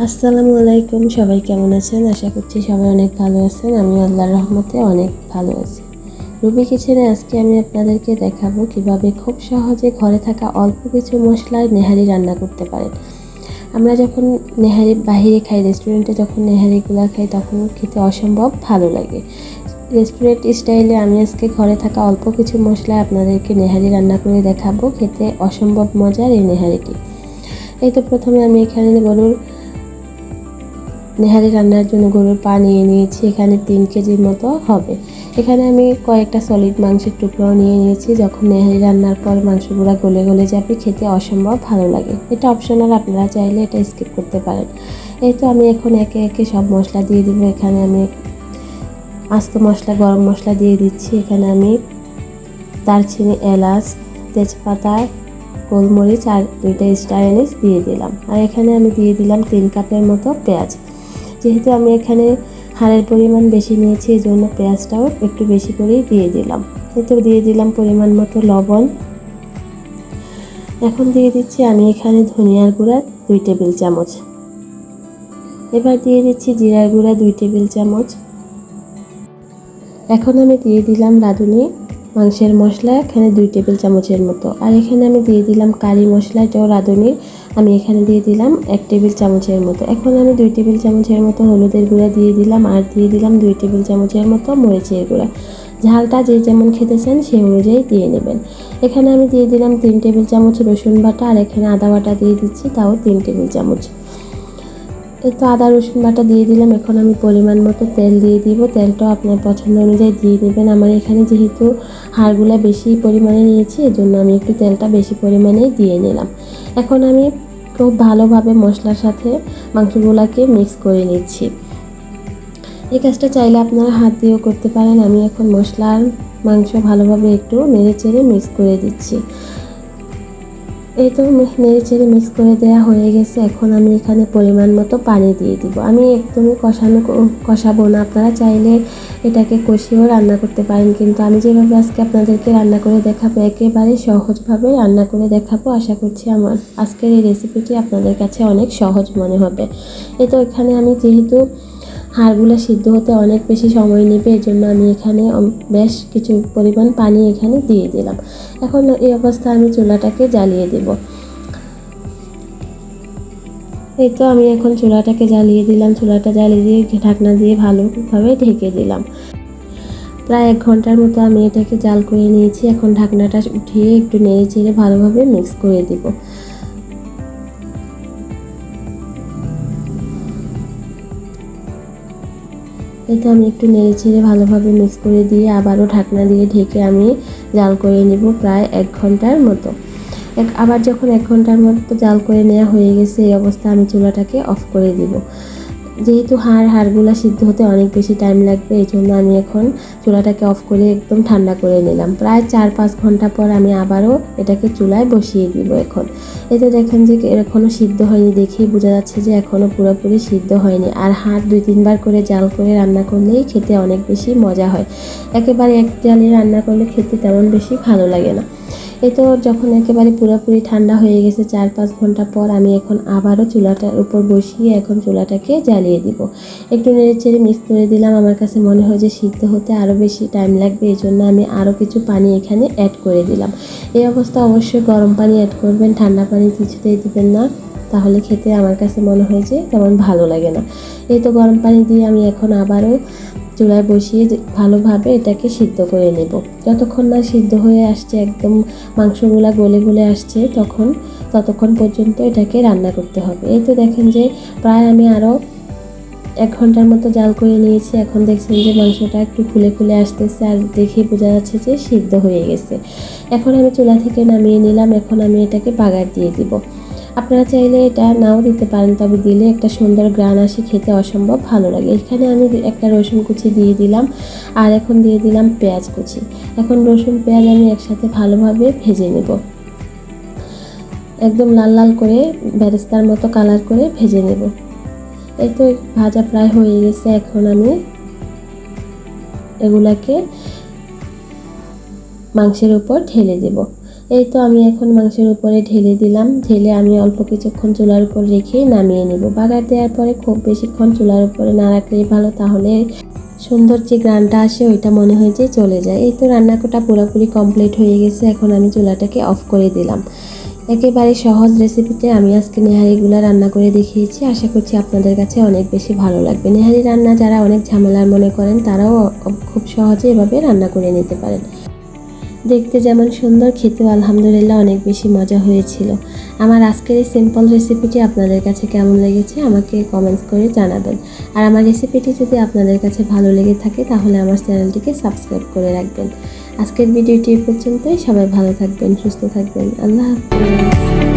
আসসালামু আলাইকুম। সবাই কেমন আছেন? আশা করছি সবাই অনেক ভালো আছেন। আমি আল্লাহর রহমতে অনেক ভালো আছি। রুবি কিচেনে আজকে আমি আপনাদেরকে দেখাবো কিভাবে খুব সহজে ঘরে থাকা অল্প কিছু মশলায় নেহারি রান্না করতে পারেন। আমরা যখন নেহারি বাহিরে খাই, রেস্টুরেন্টে যখন নেহারিগুলো খাই তখন খেতে অসম্ভব ভালো লাগে। রেস্টুরেন্ট স্টাইলে আমি আজকে ঘরে থাকা অল্প কিছু মশলায় আপনাদেরকে নেহারি রান্না করে দেখাবো। খেতে অসম্ভব মজার এই নেহারিটি। এই তো প্রথমে আমি এখানে গরুর নেহারি রান্নার জন্য গরুর পা নিয়ে নিয়েছি। এখানে 3 কেজির মতো হবে। এখানে আমি কয়েকটা সলিড মাংসের টুকরো নিয়ে নিয়েছি। যখন নেহারি রান্নার পর মাংসগুলো গলে গলে যাবে, খেতে অসম্ভব ভালো লাগে। এটা অপশনাল, আপনারা চাইলে এটা স্কিপ করতে পারেন। এই তো আমি এখন একে একে সব মশলা দিয়ে দিব। এখানে আমি আস্ত মশলা, গরম মশলা দিয়ে দিচ্ছি। এখানে আমি দারচিনি, এলাচ, তেজপাতা, গোলমরিচ আর 2টা স্টার এনিস দিয়ে দিলাম। আর এখানে আমি দিয়ে দিলাম 3 কাপের মতো পেঁয়াজ। যেহেতু আমি এখানে হাড়ের পরিমাণ বেশি নিয়েছি, এই জন্য পেঁয়াজটাও একটু বেশি করেই দিয়ে দিলাম। এতে দিয়ে দিলাম পরিমাণ মতো লবণ। এখন দিয়ে দিচ্ছি আমি এখানে ধনিয়ার গুঁড়া 2 টেবিল চামচ। এবার দিয়ে দিচ্ছি জিরার গুঁড়া 2 টেবিল চামচ। এখন আমি দিয়ে দিলাম রাঁধুনি মাংসের মশলা, এখানে 2 টেবিল চামচের মতো। আর এখানে আমি দিয়ে দিলাম কারি মশলা, এটাও রাঁধুনির, আমি এখানে দিয়ে দিলাম 1 টেবিল চামচের মতো। এখন আমি 2 টেবিল চামচের মতো হলুদের গুঁড়া দিয়ে দিলাম আর দিয়ে দিলাম 2 টেবিল চামচের মতো মরিচের গুঁড়া। ঝালটা যে যেমন খেতে চান সেই অনুযায়ী দিয়ে নেবেন। এখানে আমি দিয়ে দিলাম 3 টেবিল চামচ রসুন বাটা আর এখানে আদা বাটা দিয়ে দিচ্ছি, তাও 3 টেবিল চামচ। এই তো আদা রসুন বাটা দিয়ে দিলাম। এখন আমি পরিমাণ মতো তেল দিয়ে দিব। তেলটাও আপনার পছন্দ অনুযায়ী দিয়ে নেবেন। আমার এখানে যেহেতু হাড়গুলো বেশি পরিমাণে নিয়েছি, এজন্য আমি একটু তেলটা বেশি পরিমাণেই দিয়ে নিলাম। এখন আমি খুব ভালোভাবে মশলার সাথে মাংসগুলোকে মিক্স করে নিচ্ছি। এই কাজটা চাইলে আপনারা হাত দিয়েও করতে পারেন। আমি এখন মশলার মাংস ভালোভাবে একটু নেড়ে চেড়ে মিক্স করে দিচ্ছি। এই তো নেড়ে চেড়ে মিক্স করে দেওয়া হয়ে গেছে। এখন আমি এখানে পরিমাণ মতো পানি দিয়ে দিব। আমি একদমই কষাবো না, আপনারা চাইলে এটাকে কষিয়েও রান্না করতে পারেন, কিন্তু আমি যেভাবে আজকে আপনাদেরকে রান্না করে দেখাবো, একেবারে সহজভাবে রান্না করে দেখাবো। আশা করছি আমার আজকের এই রেসিপিটি আপনাদের কাছে অনেক সহজ মনে হবে। এই তো এখানে আমি যেহেতু হাড়গুলো সিদ্ধ হতে অনেক বেশি সময় নেবে, এই জন্য আমি এখানে বেশ কিছু পরিমাণ পানি এখানে দিয়ে দিলাম। এখন এই অবস্থায় আমি চুলাটাকে জ্বালিয়ে দেব। এই তো আমি এখন চুলাটাকে জ্বালিয়ে দিলাম। চুলাটা জ্বালিয়ে দিয়ে ঢাকনা দিয়ে ভালোভাবে ঢেকে দিলাম। প্রায় 1 ঘন্টার মতো আমি এটাকে জাল করে নিয়েছি। এখন ঢাকনাটা উঠিয়ে একটু নেড়ে চেড়ে ভালোভাবে মিক্স করে দিব। এটা আমি একটু নেড়ে চেড়ে ভালোভাবে মিক্স করে দিয়ে আবারও ঢাকনা দিয়ে ঢেকে আমি জাল করে নেব প্রায় 1 ঘন্টার মতো। আবার যখন 1 ঘন্টার মতো জাল করে নেওয়া হয়ে গেছে, এই অবস্থায় আমি চুলাটাকে অফ করে দিব। যেহেতু হাড়গুলো সিদ্ধ হতে অনেক বেশি টাইম লাগবে, এই জন্য আমি এখন চুলাটাকে অফ করে একদম ঠান্ডা করে নিলাম। প্রায় 4-5 ঘন্টা পর আমি আবারও এটাকে চুলায় বসিয়ে দিব। এখন এই তো দেখেন যে এখনও সিদ্ধ হয়নি, দেখেই বোঝা যাচ্ছে যে এখনও পুরোপুরি সিদ্ধ হয়নি। আর হাড় 2-3 বার করে জাল করে রান্না করলেই খেতে অনেক বেশি মজা হয়। একেবারে এক জালে রান্না করলে খেতে তেমন বেশি ভালো লাগে না। এই তো যখন একেবারে পুরোপুরি ঠান্ডা হয়ে গেছে 4-5 ঘন্টা পর, আমি এখন আবারও চুলাটার উপর বসিয়ে এখন চুলাটাকে জ্বালিয়ে দিব। একটু নেড়ে চেড়ে মিক্স করে দিলাম। আমার কাছে মনে হয় যে সিদ্ধ হতে আরও বেশি টাইম লাগবে, এই জন্য আমি আরও কিছু পানি এখানে অ্যাড করে দিলাম। এই অবস্থা অবশ্যই গরম পানি অ্যাড করবেন, ঠান্ডা পানি কিছুতেই দিবেন না, তাহলে খেতে আমার কাছে মনে হয় যে তেমন ভালো লাগে না। এই তো গরম পানি দিয়ে আমি এখন আবারও চুলায় বসিয়ে ভালোভাবে এটাকে সিদ্ধ করে নেব। যতক্ষণ না সিদ্ধ হয়ে আসছে, একদম মাংসগুলা গলে গলে আসছে, ততক্ষণ পর্যন্ত এটাকে রান্না করতে হবে। এই তো দেখেন যে প্রায় আমি আরও 1 ঘন্টার মতো জাল করে নিয়েছি। এখন দেখছেন যে মাংসটা একটু ফুলে ফুলে আসতেছে আর দেখেই বোঝা যাচ্ছে যে সিদ্ধ হয়ে গেছে। এখন আমি চুলা থেকে নামিয়ে নিলাম। এখন আমি এটাকে বাগার দিয়ে দিব। আপনারা চাইলে এটা নাও দিতে পারেন, তবে দিলে একটা সুন্দর গ্রান আসে, খেতে অসম্ভব ভালো লাগে। এখানে আমি একটা রসুন কুচি দিয়ে দিলাম আর এখন দিয়ে দিলাম পেঁয়াজ কুচি। এখন রসুন পেঁয়াজ আমি একসাথে ভালোভাবে ভেজে নেব, একদম লাল লাল করে বেরেস্তার মতো কালার করে ভেজে নেব। এই তো ভাজা প্রায় হয়ে গেছে। এখন আমি এগুলাকে মাংসের উপর ঢেলে দেব। এই তো আমি এখন মাংসের উপরে ঢেলে দিলাম। ঢেলে আমি অল্প কিছুক্ষণ চুলার উপর রেখেই নামিয়ে নেব। বাগার দেওয়ার পরে খুব বেশিক্ষণ চুলার উপরে না রাখলেই ভালো, তাহলে সুন্দর যে গ্রানটা আসে ওইটা মনে হয় যে চলে যায়। এই তো রান্নাটা পুরোপুরি কমপ্লিট হয়ে গেছে। এখন আমি চুলাটাকে অফ করে দিলাম। একেবারে সহজ রেসিপিতে আমি আজকে নেহারিগুলো রান্না করে দেখিয়েছি। আশা করছি আপনাদের কাছে অনেক বেশি ভালো লাগবে। নেহারি রান্না যারা অনেক ঝামেলার মনে করেন তারাও খুব সহজে এভাবে রান্না করে নিতে পারেন। দেখতে যেমন সুন্দর, খেতেও আলহামদুলিল্লাহ অনেক বেশি মজা হয়েছিল। আমার আজকের এই সিম্পল রেসিপিটি আপনাদের কাছে কেমন লেগেছে আমাকে কমেন্টস করে জানাবেন। আর আমার রেসিপিটি যদি আপনাদের কাছে ভালো লেগে থাকে তাহলে আমার চ্যানেলটিকে সাবস্ক্রাইব করে রাখবেন। আজকের ভিডিওটি এই পর্যন্তই। সবাই ভালো থাকবেন, সুস্থ থাকবেন। আল্লাহ হাফেজ।